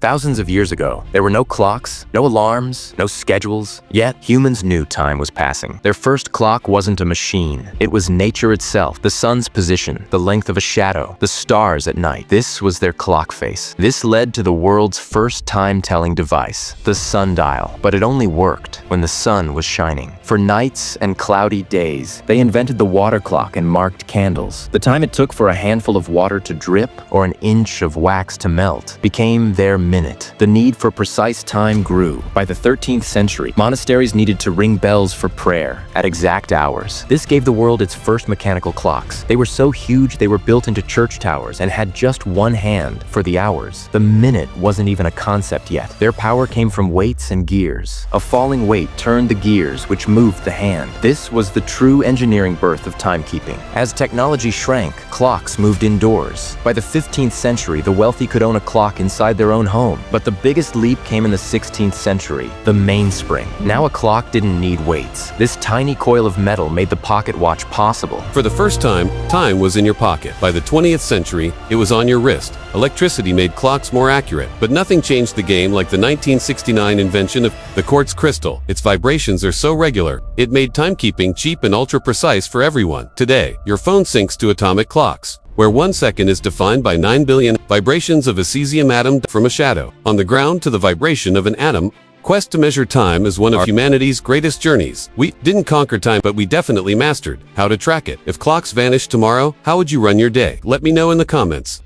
Thousands of years ago, there were no clocks, no alarms, no schedules, yet humans knew time was passing. Their first clock wasn't a machine. It was nature itself, the sun's position, the length of a shadow, the stars at night. This was their clock face. This led to the world's first time-telling device, the sundial. But it only worked when the sun was shining. For nights and cloudy days, they invented the water clock and marked candles. The time it took for a handful of water to drip or an inch of wax to melt became their minute. The need for precise time grew. By the 13th century, monasteries needed to ring bells for prayer at exact hours. This gave the world its first mechanical clocks. They were so huge they were built into church towers and had just one hand for the hours. The minute wasn't even a concept yet. Their power came from weights and gears. A falling weight turned the gears, which moved the hand. This was the true engineering birth of timekeeping. As technology shrank, clocks moved indoors. By the 15th century, the wealthy could own a clock inside their own home. But the biggest leap came in the 16th century, the mainspring. Now a clock didn't need weights. This tiny coil of metal made the pocket watch possible. For the first time, time was in your pocket. By the 20th century, it was on your wrist. Electricity made clocks more accurate, but nothing changed the game like the 1969 invention of the quartz crystal. Its vibrations are so regular, it made timekeeping cheap and ultra-precise for everyone. Today, your phone syncs to atomic clocks, where 1 second is defined by 9 billion vibrations of a cesium atom from a shadow. On the ground to the vibration of an atom, quest to measure time is one of humanity's greatest journeys. We didn't conquer time, but we definitely mastered how to track it. If clocks vanished tomorrow, how would you run your day? Let me know in the comments.